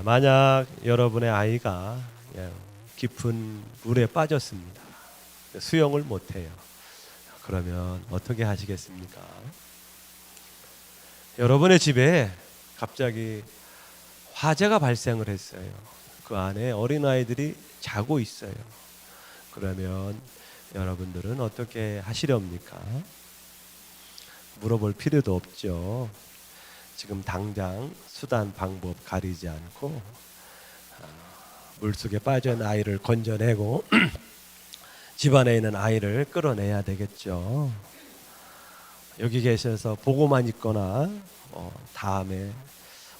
만약 여러분의 아이가 깊은 물에 빠졌습니다. 수영을 못해요. 그러면 어떻게 하시겠습니까? 여러분의 집에 갑자기 화재가 발생을 했어요. 그 안에 어린아이들이 자고 있어요. 그러면 여러분들은 어떻게 하시렵니까? 물어볼 필요도 없죠. 지금 당장 수단 방법 가리지 않고 물속에 빠진 아이를 건져내고 집안에 있는 아이를 끌어내야 되겠죠. 여기 계셔서 보고만 있거나 다음에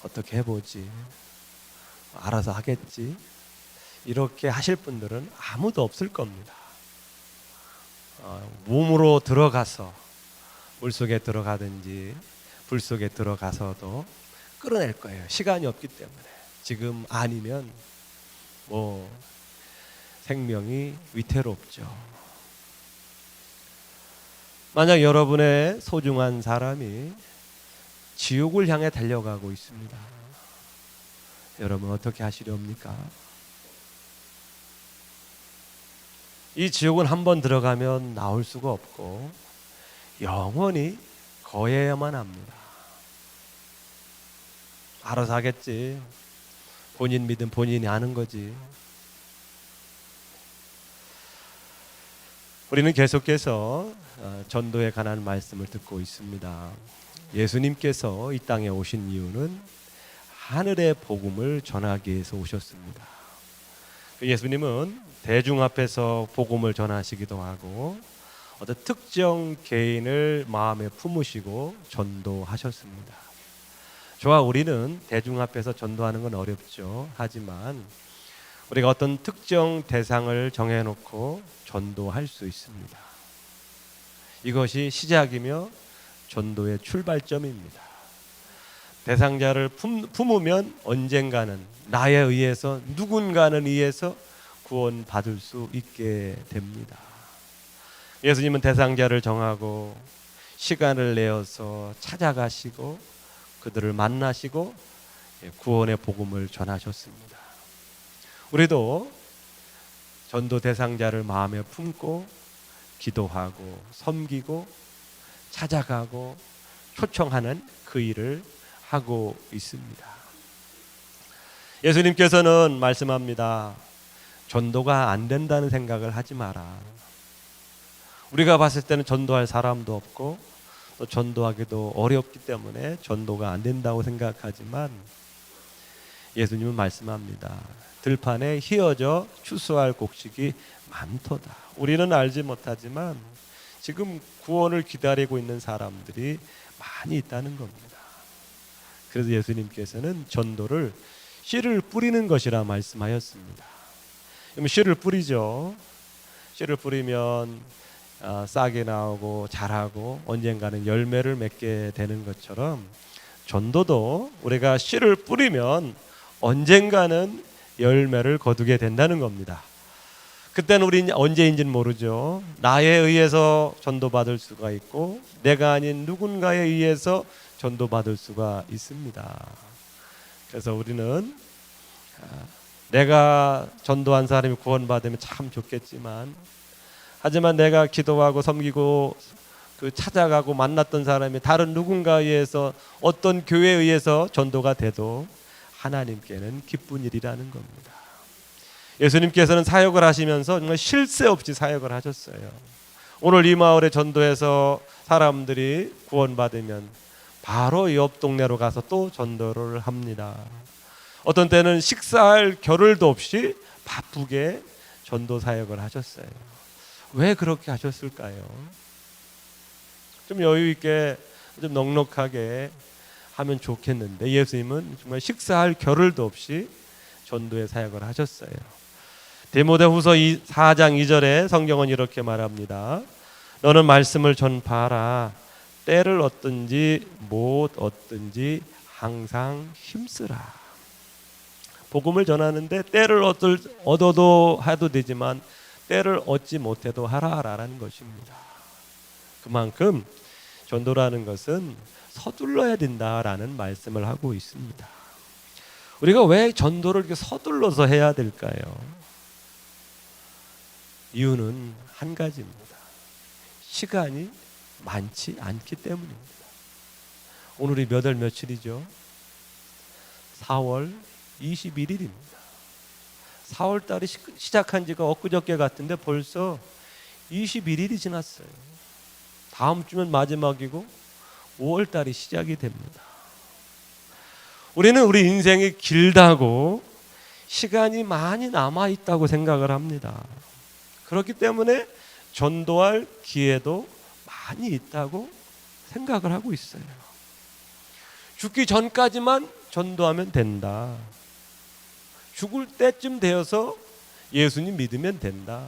어떻게 해보지, 알아서 하겠지, 이렇게 하실 분들은 아무도 없을 겁니다. 몸으로 들어가서 물속에 들어가든지 불 속에 들어가서도 끌어낼 거예요. 시간이 없기 때문에. 지금 아니면 생명이 위태롭죠. 만약 여러분의 소중한 사람이 지옥을 향해 달려가고 있습니다. 여러분 어떻게 하시렵니까? 이 지옥은 한번 들어가면 나올 수가 없고 영원히 거해야만 합니다. 알아서 하겠지. 본인 믿음 본인이 아는 거지. 우리는 계속해서 전도에 관한 말씀을 듣고 있습니다. 예수님께서 이 땅에 오신 이유는 하늘의 복음을 전하기 위해서 오셨습니다. 예수님은 대중 앞에서 복음을 전하시기도 하고 어떤 특정 개인을 마음에 품으시고 전도하셨습니다. 저와 우리는 대중 앞에서 전도하는 건 어렵죠. 하지만 우리가 어떤 특정 대상을 정해놓고 전도할 수 있습니다. 이것이 시작이며 전도의 출발점입니다. 대상자를 품으면 언젠가는 나에 의해서 누군가는 의해서 구원받을 수 있게 됩니다. 예수님은 대상자를 정하고 시간을 내어서 찾아가시고 그들을 만나시고 구원의 복음을 전하셨습니다. 우리도 전도 대상자를 마음에 품고 기도하고 섬기고 찾아가고 초청하는 그 일을 하고 있습니다. 예수님께서는 말씀합니다. 전도가 안 된다는 생각을 하지 마라. 우리가 봤을 때는 전도할 사람도 없고 또 전도하기도 어렵기 때문에 전도가 안 된다고 생각하지만 예수님은 말씀합니다. 들판에 휘어져 추수할 곡식이 많도다. 우리는 알지 못하지만 지금 구원을 기다리고 있는 사람들이 많이 있다는 겁니다. 그래서 예수님께서는 전도를 씨를 뿌리는 것이라 말씀하였습니다. 그럼 씨를 뿌리죠. 씨를 뿌리면 싹이 나오고 자라고 언젠가는 열매를 맺게 되는 것처럼 전도도 우리가 씨를 뿌리면 언젠가는 열매를 거두게 된다는 겁니다. 그때는 우리 언제인지는 모르죠. 나에 의해서 전도받을 수가 있고 내가 아닌 누군가에 의해서 전도받을 수가 있습니다. 그래서 우리는 내가 전도한 사람이 구원받으면 참 좋겠지만 하지만 내가 기도하고 섬기고 찾아가고 만났던 사람이 다른 누군가에 의해서 어떤 교회에 의해서 전도가 돼도 하나님께는 기쁜 일이라는 겁니다. 예수님께서는 사역을 하시면서 정말 쉴 새 없이 사역을 하셨어요. 오늘 이 마을에 전도해서 사람들이 구원받으면 바로 옆 동네로 가서 또 전도를 합니다. 어떤 때는 식사할 겨를도 없이 바쁘게 전도 사역을 하셨어요. 왜 그렇게 하셨을까요? 좀 여유 있게 좀 넉넉하게 하면 좋겠는데 예수님은 정말 식사할 겨를도 없이 전도의 사역을 하셨어요. 디모데후서 4장 2절에 성경은 이렇게 말합니다. 너는 말씀을 전파하라. 때를 얻든지 못 얻든지 항상 힘쓰라. 복음을 전하는데 때를 얻어도 해도 되지만 때를 얻지 못해도 하라라는 것입니다. 그만큼 전도라는 것은 서둘러야 된다라는 말씀을 하고 있습니다. 우리가 왜 전도를 이렇게 서둘러서 해야 될까요? 이유는 한 가지입니다. 시간이 많지 않기 때문입니다. 오늘이 몇 월 며칠이죠? 4월 21일입니다. 4월 달이 시작한 지가 엊그저께 같은데 벌써 21일이 지났어요. 다음 주면 마지막이고 5월 달이 시작이 됩니다. 우리는 우리 인생이 길다고 시간이 많이 남아있다고 생각을 합니다. 그렇기 때문에 전도할 기회도 많이 있다고 생각을 하고 있어요. 죽기 전까지만 전도하면 된다. 죽을 때쯤 되어서 예수님 믿으면 된다.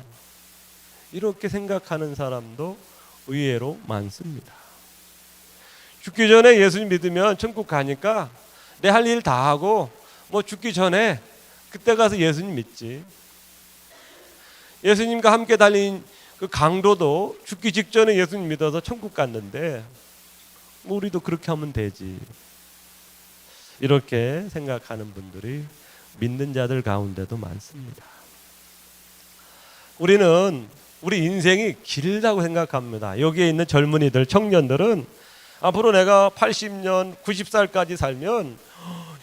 이렇게 생각하는 사람도 의외로 많습니다. 죽기 전에 예수님 믿으면 천국 가니까 내 할 일 다 하고 뭐 죽기 전에 그때 가서 예수님 믿지. 예수님과 함께 달린 그 강도도 죽기 직전에 예수님 믿어서 천국 갔는데 뭐 우리도 그렇게 하면 되지. 이렇게 생각하는 분들이 믿는 자들 가운데도 많습니다. 우리는 우리 인생이 길다고 생각합니다. 여기에 있는 젊은이들, 청년들은 앞으로 내가 80년, 90살까지 살면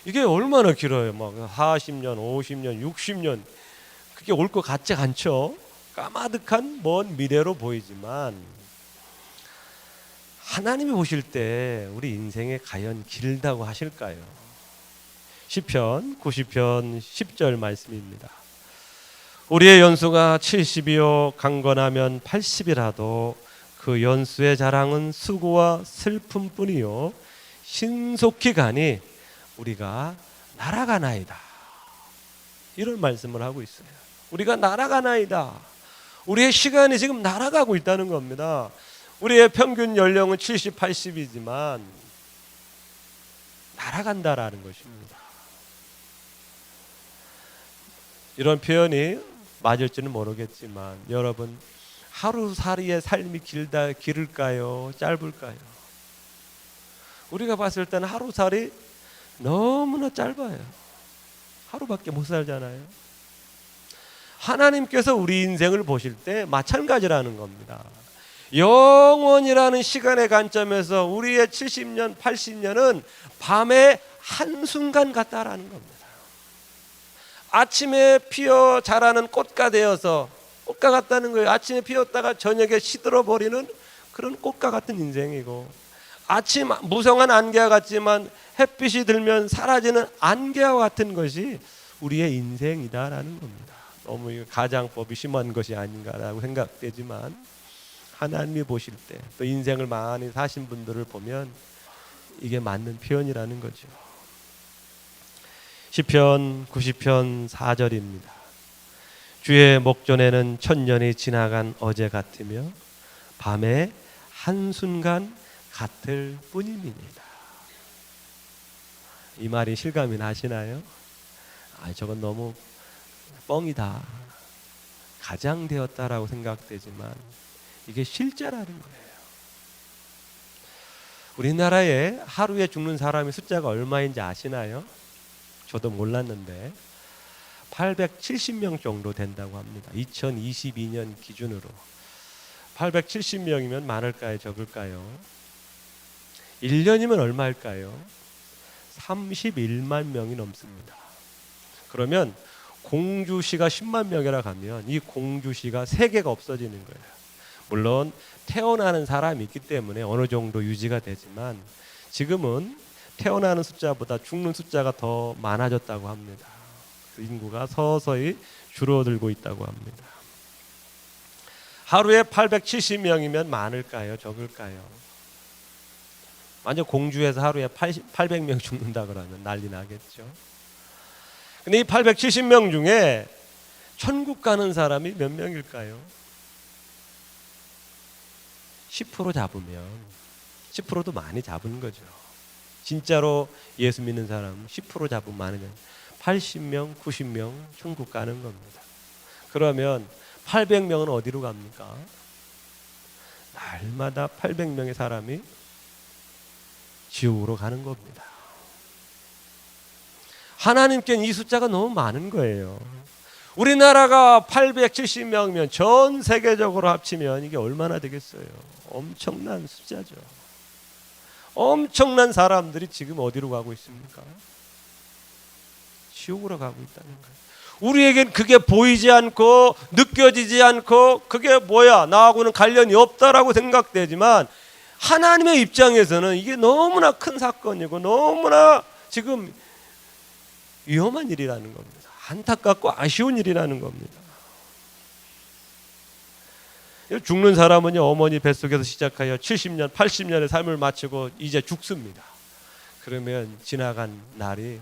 이게 얼마나 길어요. 막 40년, 50년, 60년 그게 올 것 같지 않죠? 까마득한 먼 미래로 보이지만 하나님이 보실 때 우리 인생이 과연 길다고 하실까요? 시편 90편 10절 말씀입니다. 우리의 연수가 70이요 강건하면 80이라도 그 연수의 자랑은 수고와 슬픔뿐이요 신속히 가니 우리가 날아가나이다. 이런 말씀을 하고 있어요. 우리가 날아가나이다. 우리의 시간이 지금 날아가고 있다는 겁니다. 우리의 평균 연령은 70, 80이지만 날아간다라는 것입니다. 이런 표현이 맞을지는 모르겠지만 여러분 하루살이의 삶이 길을까요? 짧을까요? 우리가 봤을 때는 하루살이 너무나 짧아요. 하루밖에 못 살잖아요. 하나님께서 우리 인생을 보실 때 마찬가지라는 겁니다. 영원이라는 시간의 관점에서 우리의 70년, 80년은 밤의 한순간 같다라는 겁니다. 아침에 피어 자라는 꽃가 되어서 꽃가 같다는 거예요. 아침에 피었다가 저녁에 시들어버리는 그런 꽃가 같은 인생이고, 아침 무성한 안개와 같지만 햇빛이 들면 사라지는 안개와 같은 것이 우리의 인생이다라는 겁니다. 너무 가장법이 심한 것이 아닌가라고 생각되지만 하나님이 보실 때 또 인생을 많이 사신 분들을 보면 이게 맞는 표현이라는 거죠. 시편 90편 4절입니다. 주의 목전에는 천년이 지나간 어제 같으며 밤에 한순간 같을 뿐입니다. 이 말이 실감이 나시나요? 저건 너무 뻥이다, 가장되었다라고 생각되지만 이게 실제라는 거예요. 우리나라에 하루에 죽는 사람의 숫자가 얼마인지 아시나요? 저도 몰랐는데 870명 정도 된다고 합니다. 2022년 기준으로 870명이면 많을까요? 적을까요? 1년이면 얼마일까요? 31만 명이 넘습니다. 그러면 공주시가 10만 명이라 하면 이 공주시가 3개가 없어지는 거예요. 물론 태어나는 사람이 있기 때문에 어느 정도 유지가 되지만 지금은 태어나는 숫자보다 죽는 숫자가 더 많아졌다고 합니다. 그 인구가 서서히 줄어들고 있다고 합니다. 하루에 870명이면 많을까요? 적을까요? 완전 공주에서 하루에 800명 죽는다 그러면 난리 나겠죠. 근데 이 870명 중에 천국 가는 사람이 몇 명일까요? 10% 잡으면 10%도 많이 잡은 거죠. 진짜로 예수 믿는 사람 10% 잡으면 많으면 80명, 90명 천국 가는 겁니다. 그러면 800명은 어디로 갑니까? 날마다 800명의 사람이 지옥으로 가는 겁니다. 하나님께는 이 숫자가 너무 많은 거예요. 우리나라가 870명이면 전 세계적으로 합치면 이게 얼마나 되겠어요? 엄청난 숫자죠. 엄청난 사람들이 지금 어디로 가고 있습니까? 지옥으로 가고 있다는 거예요. 우리에겐 그게 보이지 않고 느껴지지 않고 그게 뭐야 나하고는 관련이 없다라고 생각되지만 하나님의 입장에서는 이게 너무나 큰 사건이고 너무나 지금 위험한 일이라는 겁니다. 안타깝고 아쉬운 일이라는 겁니다. 죽는 사람은요, 어머니 뱃속에서 시작하여 70년, 80년의 삶을 마치고 이제 죽습니다. 그러면 지나간 날이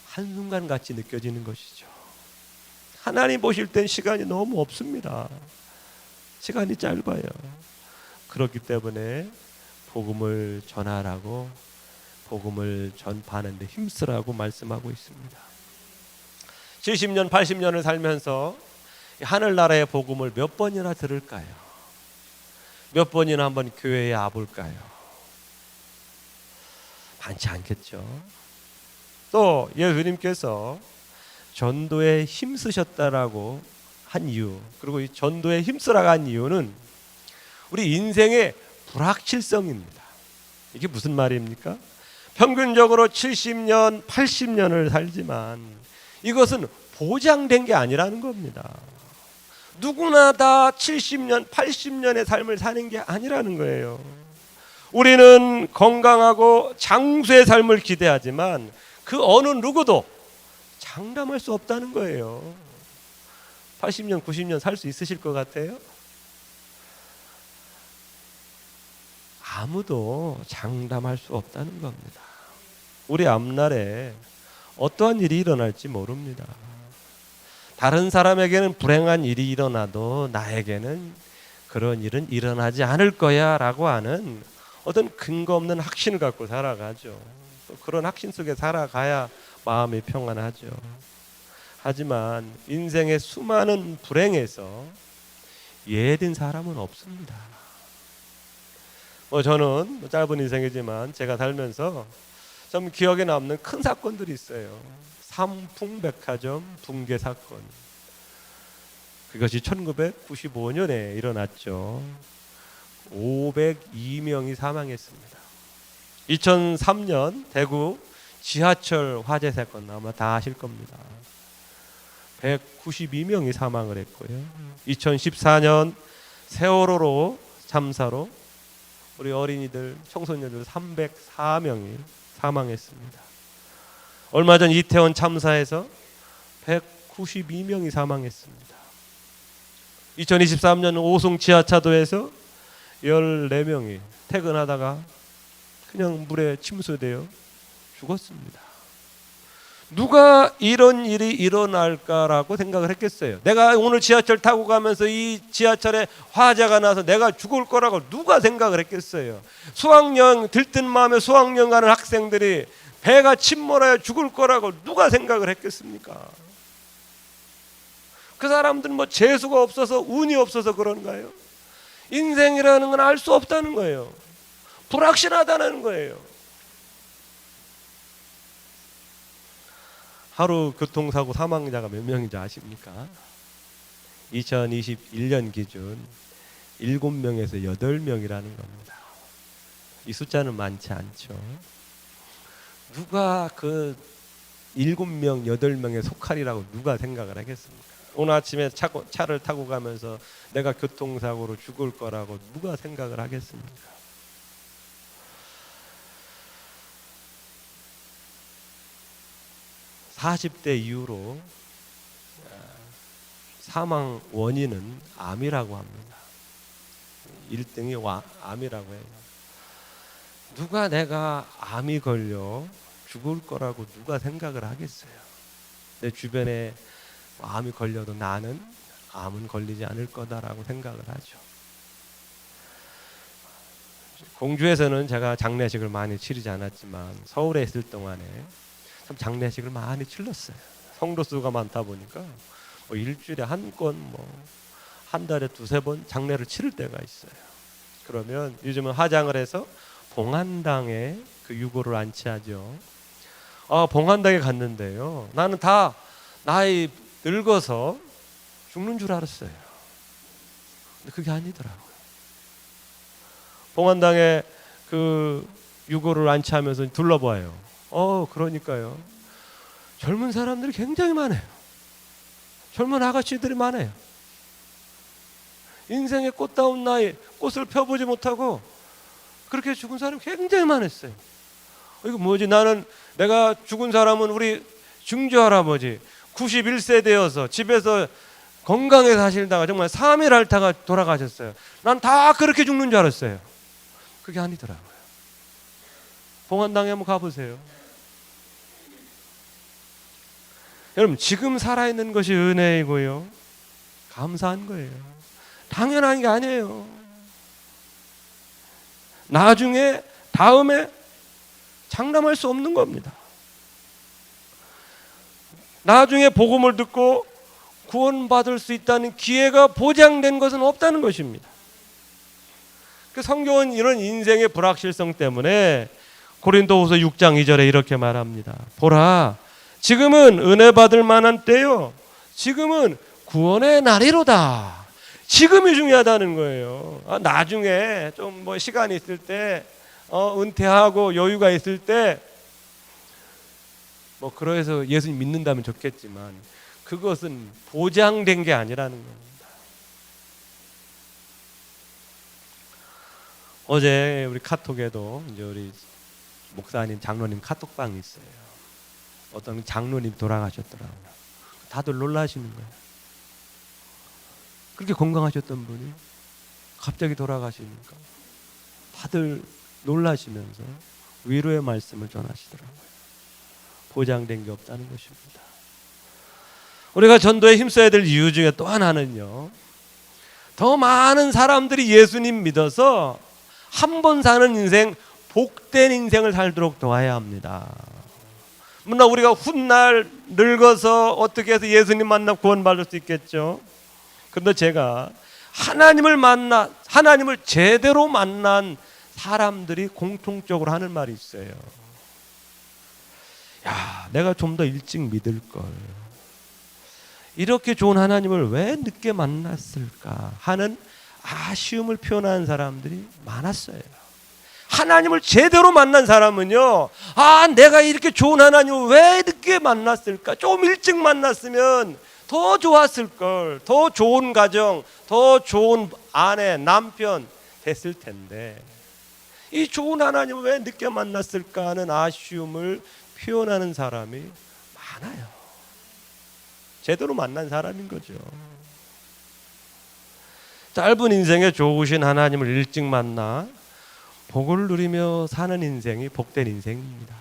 한순간같이 느껴지는 것이죠. 하나님 보실 땐 시간이 너무 없습니다. 시간이 짧아요. 그렇기 때문에 복음을 전하라고, 복음을 전파하는 데 힘쓰라고 말씀하고 있습니다. 70년, 80년을 살면서 하늘나라의 복음을 몇 번이나 들을까요? 몇 번이나 한번 교회에 와볼까요? 많지 않겠죠. 또 예수님께서 전도에 힘쓰셨다라고 한 이유, 그리고 이 전도에 힘쓰라고 한 이유는 우리 인생의 불확실성입니다. 이게 무슨 말입니까? 평균적으로 70년, 80년을 살지만 이것은 보장된 게 아니라는 겁니다. 누구나 다 70년, 80년의 삶을 사는 게 아니라는 거예요. 우리는 건강하고 장수의 삶을 기대하지만 그 어느 누구도 장담할 수 없다는 거예요. 80년, 90년 살 수 있으실 것 같아요? 아무도 장담할 수 없다는 겁니다. 우리 앞날에 어떠한 일이 일어날지 모릅니다. 다른 사람에게는 불행한 일이 일어나도 나에게는 그런 일은 일어나지 않을 거야 라고 하는 어떤 근거 없는 확신을 갖고 살아가죠. 또 그런 확신 속에 살아가야 마음이 평안하죠. 하지만 인생의 수많은 불행에서 예된 사람은 없습니다. 저는 짧은 인생이지만 제가 살면서 좀 기억에 남는 큰 사건들이 있어요. 삼풍백화점 붕괴 사건. 그것이 1995년에 일어났죠. 502명이 사망했습니다. 2003년 대구 지하철 화재 사건 아마 다 아실 겁니다. 192명이 사망을 했고요. 2014년 세월호로 참사로 우리 어린이들, 청소년들 304명이 사망했습니다. 얼마 전 이태원 참사에서 192명이 사망했습니다. 2023년 오송 지하차도에서 14명이 퇴근하다가 그냥 물에 침수되어 죽었습니다. 누가 이런 일이 일어날까라고 생각을 했겠어요? 내가 오늘 지하철 타고 가면서 이 지하철에 화재가 나서 내가 죽을 거라고 누가 생각을 했겠어요? 수학여행 들뜬 마음에 수학여행 가는 학생들이 배가 침몰하여 죽을 거라고 누가 생각을 했겠습니까? 그 사람들은 뭐 재수가 없어서 운이 없어서 그런가요? 인생이라는 건 알 수 없다는 거예요. 불확실하다는 거예요. 하루 교통사고 사망자가 몇 명인지 아십니까? 2021년 기준 7명에서 8명이라는 겁니다. 이 숫자는 많지 않죠. 누가 그 7명, 8명에 속하리라고 누가 생각을 하겠습니까? 오늘 아침에 차를 타고 가면서 내가 교통사고로 죽을 거라고 누가 생각을 하겠습니까? (40대) 이후로 사망 원인은 암이라고 합니다. 1등이 암이라고 해요. 누가 내가 암이 걸려 죽을 거라고 누가 생각을 하겠어요? 내 주변에 암이 걸려도 나는 암은 걸리지 않을 거다라고 생각을 하죠. 공주에서는 제가 장례식을 많이 치르지 않았지만 서울에 있을 동안에 참 장례식을 많이 치렀어요. 성도 수가 많다 보니까 뭐 일주일에 한 건, 한 달에 2-3번 장례를 치를 때가 있어요. 그러면 요즘은 화장을 해서 봉안당에 그 유골을 안치하죠. 봉안당에 갔는데요, 나는 다 나이 늙어서 죽는 줄 알았어요. 근데 그게 아니더라고요. 봉안당에 그 유골을 안치하면서 둘러봐요. 그러니까요, 젊은 사람들이 굉장히 많아요. 젊은 아가씨들이 많아요. 인생의 꽃다운 나이, 꽃을 펴보지 못하고 그렇게 죽은 사람이 굉장히 많았어요. 이거 뭐지? 내가 죽은 사람은 우리 증조 할아버지 91세 되어서 집에서 건강하게 사실다가 정말 3일 앓다가 돌아가셨어요. 난 다 그렇게 죽는 줄 알았어요. 그게 아니더라고요. 봉안당에 한번 가보세요. 여러분, 지금 살아있는 것이 은혜이고요, 감사한 거예요. 당연한 게 아니에요. 나중에 다음에 장담할 수 없는 겁니다. 나중에 복음을 듣고 구원받을 수 있다는 기회가 보장된 것은 없다는 것입니다. 그 성경은 이런 인생의 불확실성 때문에 고린도후서 6장 2절에 이렇게 말합니다. 보라, 지금은 은혜 받을 만한 때요, 지금은 구원의 날이로다. 지금이 중요하다는 거예요. 나중에 좀 시간이 있을 때, 은퇴하고 여유가 있을 때 그래서 예수님 믿는다면 좋겠지만 그것은 보장된 게 아니라는 겁니다. 어제 우리 카톡에도 이제 우리 목사님, 장로님 카톡방이 있어요. 어떤 장로님 돌아가셨더라고요. 다들 놀라시는 거예요. 그렇게 건강하셨던 분이 갑자기 돌아가시니까 다들 놀라시면서 위로의 말씀을 전하시더라고요. 보장된 게 없다는 것입니다. 우리가 전도에 힘써야 될 이유 중에 또 하나는요, 더 많은 사람들이 예수님 믿어서 한 번 사는 인생, 복된 인생을 살도록 도와야 합니다. 물론 우리가 훗날 늙어서 어떻게 해서 예수님 만나 구원받을 수 있겠죠. 그런데 제가 하나님을 제대로 만난 사람들이 공통적으로 하는 말이 있어요. 야, 내가 좀 더 일찍 믿을 걸. 이렇게 좋은 하나님을 왜 늦게 만났을까 하는 아쉬움을 표현하는 사람들이 많았어요. 하나님을 제대로 만난 사람은요, 내가 이렇게 좋은 하나님을 왜 늦게 만났을까? 좀 일찍 만났으면 더 좋았을 걸. 더 좋은 가정, 더 좋은 아내, 남편 됐을 텐데 이 좋은 하나님을 왜 늦게 만났을까 하는 아쉬움을 표현하는 사람이 많아요. 제대로 만난 사람인 거죠. 짧은 인생에 좋으신 하나님을 일찍 만나 복을 누리며 사는 인생이 복된 인생입니다.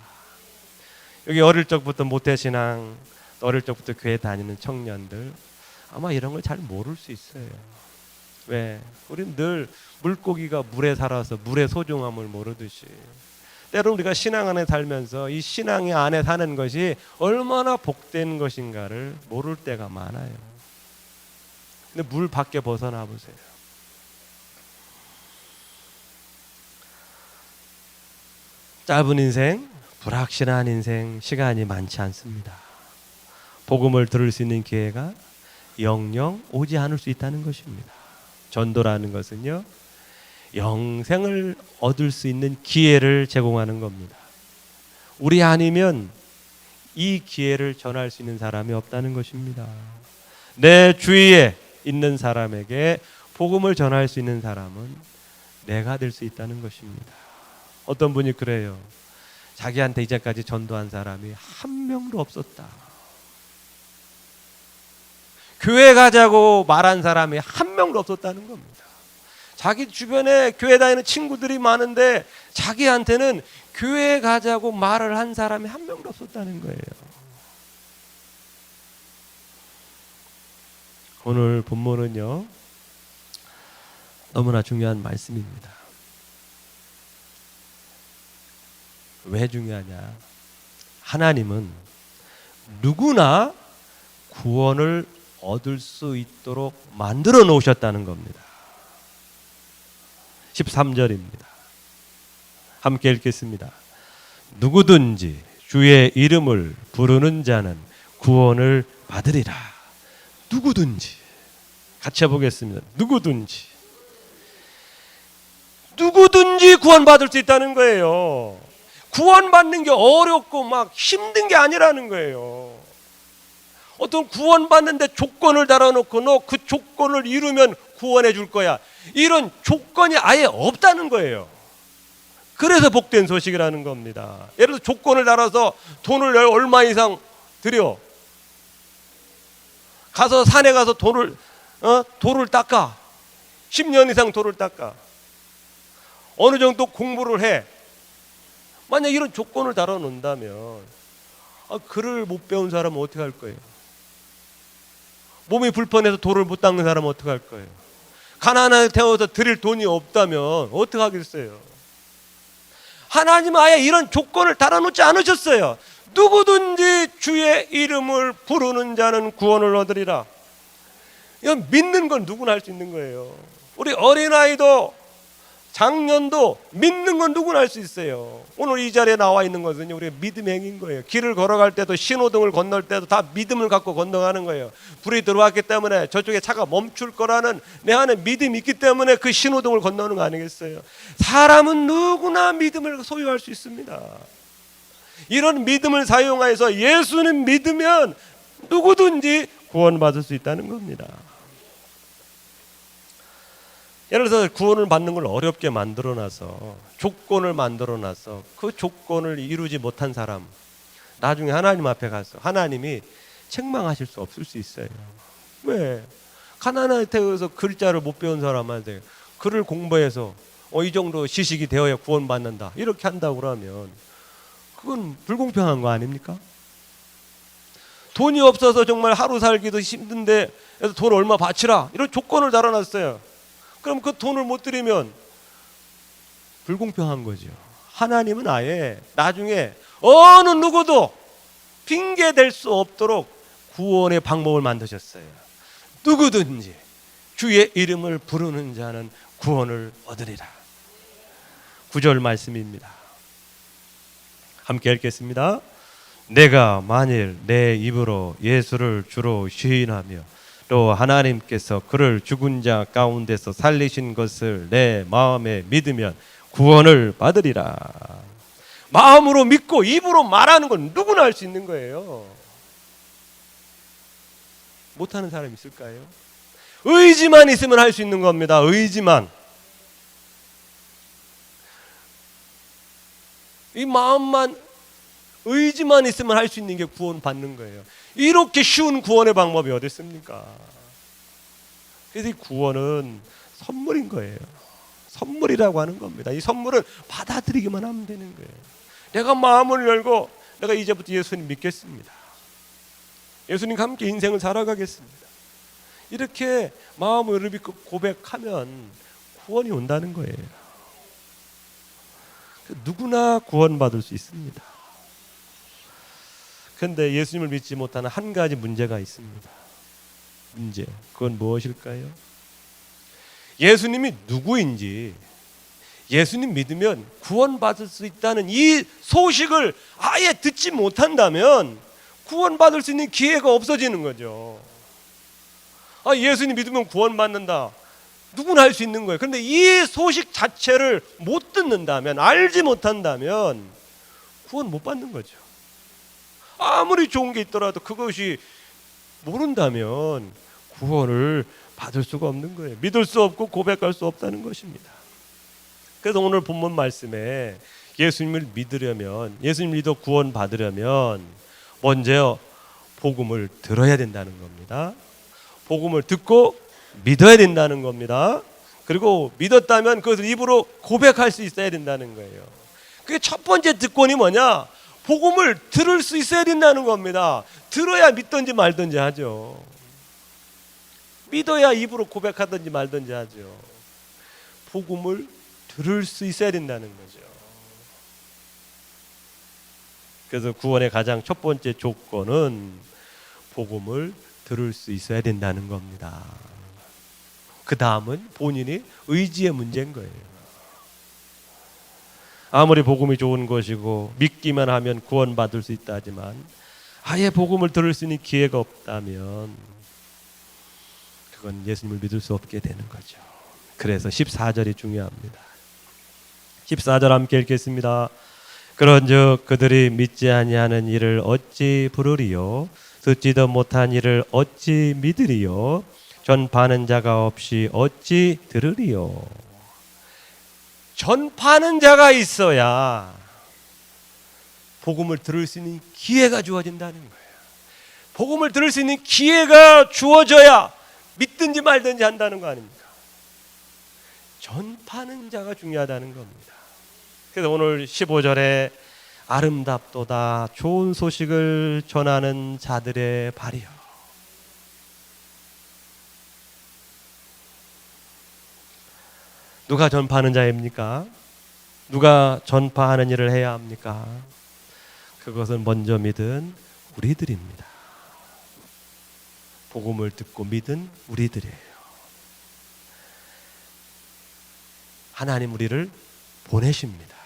여기 어릴 적부터 모태신앙, 어릴 적부터 교회 다니는 청년들 아마 이런 걸 잘 모를 수 있어요. 왜? 우리는 늘 물고기가 물에 살아서 물의 소중함을 모르듯이 때로 우리가 신앙 안에 살면서 이 신앙의 안에 사는 것이 얼마나 복된 것인가를 모를 때가 많아요. 근데 물 밖에 벗어나 보세요. 짧은 인생, 불확실한 인생, 시간이 많지 않습니다. 복음을 들을 수 있는 기회가 영영 오지 않을 수 있다는 것입니다. 전도라는 것은요, 영생을 얻을 수 있는 기회를 제공하는 겁니다. 우리 아니면 이 기회를 전할 수 있는 사람이 없다는 것입니다. 내 주위에 있는 사람에게 복음을 전할 수 있는 사람은 내가 될 수 있다는 것입니다. 어떤 분이 그래요. 자기한테 이제까지 전도한 사람이 한 명도 없었다. 교회 가자고 말한 사람이 한 명도 없었다는 겁니다. 자기 주변에 교회 다니는 친구들이 많은데 자기한테는 교회 가자고 말을 한 사람이 한 명도 없었다는 거예요. 오늘 본문은요, 너무나 중요한 말씀입니다. 왜 중요하냐? 하나님은 누구나 구원을 얻을 수 있도록 만들어 놓으셨다는 겁니다. 13절입니다. 함께 읽겠습니다. 누구든지 주의 이름을 부르는 자는 구원을 받으리라. 누구든지. 같이 해보겠습니다. 누구든지 구원받을 수 있다는 거예요. 구원받는 게 어렵고 막 힘든 게 아니라는 거예요. 어떤 구원받는데 조건을 달아놓고 너 그 조건을 이루면 구원해 줄 거야, 이런 조건이 아예 없다는 거예요. 그래서 복된 소식이라는 겁니다. 예를 들어 조건을 달아서 돈을 얼마 이상 들여 가서 산에 가서 돌을 닦아. 10년 이상 돌을 닦아. 어느 정도 공부를 해. 만약 이런 조건을 달아놓는다면 글을 못 배운 사람은 어떻게 할 거예요? 몸이 불편해서 돌을 못 닦는 사람은 어떻게 할 거예요? 가난하게 태워서 드릴 돈이 없다면 어떻게 하겠어요? 하나님은 아예 이런 조건을 달아놓지 않으셨어요. 누구든지 주의 이름을 부르는 자는 구원을 얻으리라. 이건 믿는 건 누구나 할 수 있는 거예요. 우리 어린아이도 장년도 믿는 건 누구나 할 수 있어요. 오늘 이 자리에 나와 있는 것은 우리가 믿음의 행인 거예요. 길을 걸어갈 때도 신호등을 건널 때도 다 믿음을 갖고 건너가는 거예요. 불이 들어왔기 때문에 저쪽에 차가 멈출 거라는 내 안에 믿음이 있기 때문에 그 신호등을 건너는 거 아니겠어요? 사람은 누구나 믿음을 소유할 수 있습니다. 이런 믿음을 사용해서 예수는 믿으면 누구든지 구원받을 수 있다는 겁니다. 예를 들어서 구원을 받는 걸 어렵게 만들어놔서 조건을 만들어놔서 그 조건을 이루지 못한 사람, 나중에 하나님 앞에 가서 하나님이 책망하실 수 없을 수 있어요. 왜? 가난하게 태어서 글자를 못 배운 사람한테 글을 공부해서 이 정도 지식이 되어야 구원받는다 이렇게 한다고 그러면 그건 불공평한 거 아닙니까? 돈이 없어서 정말 하루 살기도 힘든데 그래서 돈 얼마 바치라 이런 조건을 달아놨어요. 그럼 그 돈을 못 드리면 불공평한 거죠. 하나님은 아예 나중에 어느 누구도 핑계 댈 수 없도록 구원의 방법을 만드셨어요. 누구든지 주의 이름을 부르는 자는 구원을 얻으리라. 9절 말씀입니다. 함께 읽겠습니다. 내가 만일 내 입으로 예수를 주로 시인하며 또 하나님께서 그를 죽은 자 가운데서 살리신 것을 내 마음에 믿으면 구원을 받으리라. 마음으로 믿고 입으로 말하는 건 누구나 할 수 있는 거예요. 못하는 사람 있을까요? 의지만 있으면 할 수 있는 겁니다. 의지만. 이 마음만, 의지만 있으면 할 수 있는 게 구원 받는 거예요. 이렇게 쉬운 구원의 방법이 어디 있습니까? 그래서 이 구원은 선물인 거예요. 선물이라고 하는 겁니다. 이 선물을 받아들이기만 하면 되는 거예요. 내가 마음을 열고 내가 이제부터 예수님 믿겠습니다. 예수님과 함께 인생을 살아가겠습니다. 이렇게 마음을 믿고 고백하면 구원이 온다는 거예요. 누구나 구원받을 수 있습니다. 그런데 예수님을 믿지 못하는 한 가지 문제가 있습니다. 문제. 그건 무엇일까요? 예수님이 누구인지, 예수님 믿으면 구원받을 수 있다는 이 소식을 아예 듣지 못한다면 구원받을 수 있는 기회가 없어지는 거죠. 예수님 믿으면 구원받는다. 누구나 할 수 있는 거예요. 그런데 이 소식 자체를 못 듣는다면, 알지 못한다면 구원 못 받는 거죠. 아무리 좋은 게 있더라도 그것이 모른다면 구원을 받을 수가 없는 거예요. 믿을 수 없고 고백할 수 없다는 것입니다. 그래서 오늘 본문 말씀에 예수님을 믿으려면, 예수님 믿어 구원 받으려면 먼저 복음을 들어야 된다는 겁니다. 복음을 듣고 믿어야 된다는 겁니다. 그리고 믿었다면 그것을 입으로 고백할 수 있어야 된다는 거예요. 그게 첫 번째 특권이 뭐냐? 복음을 들을 수 있어야 된다는 겁니다. 들어야 믿든지 말든지 하죠. 믿어야 입으로 고백하든지 말든지 하죠. 복음을 들을 수 있어야 된다는 거죠. 그래서 구원의 가장 첫 번째 조건은 복음을 들을 수 있어야 된다는 겁니다. 그 다음은 본인이 의지의 문제인 거예요. 아무리 복음이 좋은 것이고 믿기만 하면 구원받을 수 있다 하지만 아예 복음을 들을 수 있는 기회가 없다면 그건 예수님을 믿을 수 없게 되는 거죠. 그래서 14절이 중요합니다. 14절 함께 읽겠습니다. 그런즉 그들이 믿지 아니하는 이를 어찌 부르리요? 듣지도 못한 이를 어찌 믿으리요? 전파하는 자가 없이 어찌 들으리요? 전파하는 자가 있어야 복음을 들을 수 있는 기회가 주어진다는 거예요. 복음을 들을 수 있는 기회가 주어져야 믿든지 말든지 한다는 거 아닙니까? 전파하는 자가 중요하다는 겁니다. 그래서 오늘 15절에 아름답도다 좋은 소식을 전하는 자들의 발이요. 누가 전파하는 자입니까? 누가 전파하는 일을 해야 합니까? 그것은 먼저 믿은 우리들입니다. 복음을 듣고 믿은 우리들이에요. 하나님 우리를 보내십니다.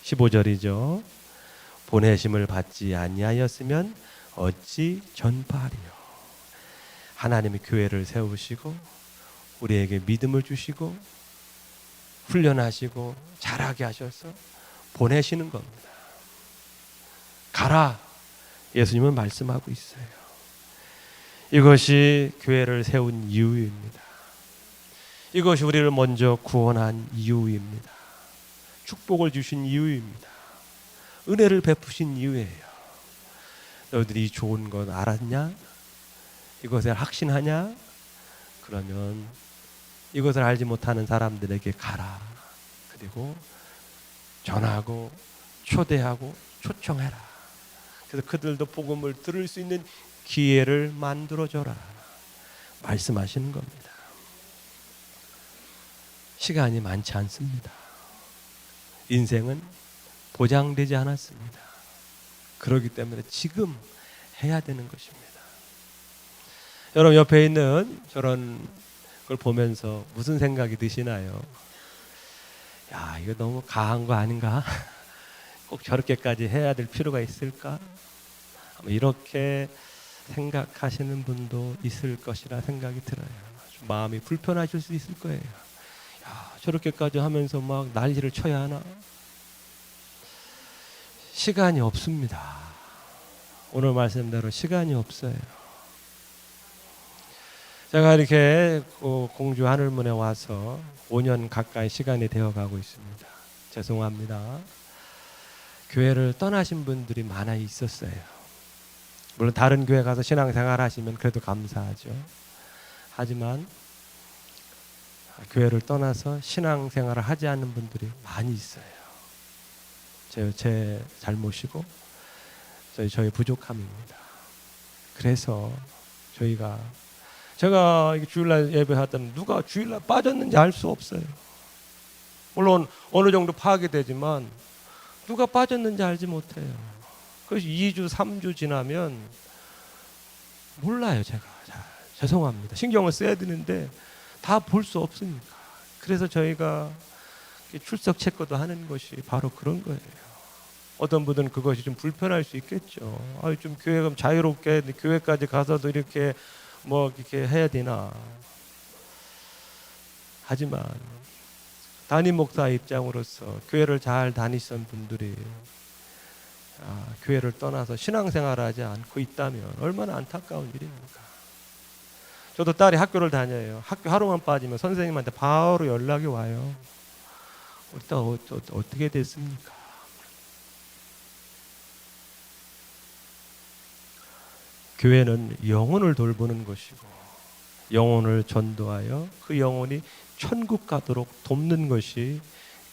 15절이죠. 보내심을 받지 아니하였으면 어찌 전파하리요. 하나님이 교회를 세우시고 우리에게 믿음을 주시고 훈련하시고 자라게 하셔서 보내시는 겁니다. 가라. 예수님은 말씀하고 있어요. 이것이 교회를 세운 이유입니다. 이것이 우리를 먼저 구원한 이유입니다. 축복을 주신 이유입니다. 은혜를 베푸신 이유예요. 너희들이 이 좋은 것 알았냐? 이것에 확신하냐? 그러면 이것을 알지 못하는 사람들에게 가라. 그리고 전하고 초대하고 초청해라. 그래서 그들도 복음을 들을 수 있는 기회를 만들어줘라. 말씀하시는 겁니다. 시간이 많지 않습니다. 인생은 보장되지 않았습니다. 그렇기 때문에 지금 해야 되는 것입니다. 여러분 옆에 있는 저런 걸 보면서 무슨 생각이 드시나요? 야, 이거 너무 가한 거 아닌가? 꼭 저렇게까지 해야 될 필요가 있을까? 이렇게 생각하시는 분도 있을 것이라 생각이 들어요. 마음이 불편하실 수 있을 거예요. 야, 저렇게까지 하면서 막 난리를 쳐야 하나? 시간이 없습니다. 오늘 말씀대로 시간이 없어요. 제가 이렇게 공주 하늘문에 와서 5년 가까이 시간이 되어가고 있습니다. 죄송합니다. 교회를 떠나신 분들이 많아 있었어요. 물론 다른 교회 가서 신앙생활 하시면 그래도 감사하죠. 하지만 교회를 떠나서 신앙생활을 하지 않는 분들이 많이 있어요. 제 잘못이고 저희 부족함입니다. 그래서 제가 주일날 예배하던 누가 주일날 빠졌는지 알 수 없어요. 물론 어느 정도 파악이 되지만 누가 빠졌는지 알지 못해요. 그래서 2주, 3주 지나면 몰라요. 제가 죄송합니다. 신경을 써야 되는데 다 볼 수 없으니까. 그래서 저희가 출석 체크도 하는 것이 바로 그런 거예요. 어떤 분들은 그것이 좀 불편할 수 있겠죠. 좀 교회가 자유롭게 교회까지 가서도 이렇게 이렇게 해야 되나. 하지만 담임 목사 입장으로서 교회를 잘 다니시던 분들이 교회를 떠나서 신앙생활하지 않고 있다면 얼마나 안타까운 일입니까? 저도 딸이 학교를 다녀요. 학교 하루만 빠지면 선생님한테 바로 연락이 와요. 우리 딸 어떻게 됐습니까? 교회는 영혼을 돌보는 것이고 영혼을 전도하여 그 영혼이 천국 가도록 돕는 것이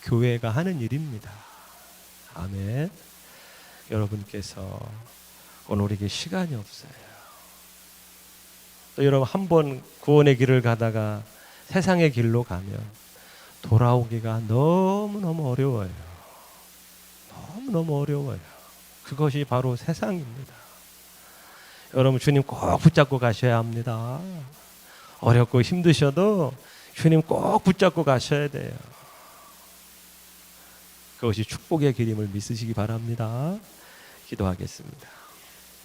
교회가 하는 일입니다. 아멘. 여러분께서 오늘 우리에게 시간이 없어요. 또 여러분 한 번 구원의 길을 가다가 세상의 길로 가면 돌아오기가 너무너무 어려워요. 너무너무 어려워요. 그것이 바로 세상입니다. 여러분 주님 꼭 붙잡고 가셔야 합니다. 어렵고 힘드셔도 주님 꼭 붙잡고 가셔야 돼요. 그것이 축복의 길임을 믿으시기 바랍니다. 기도하겠습니다.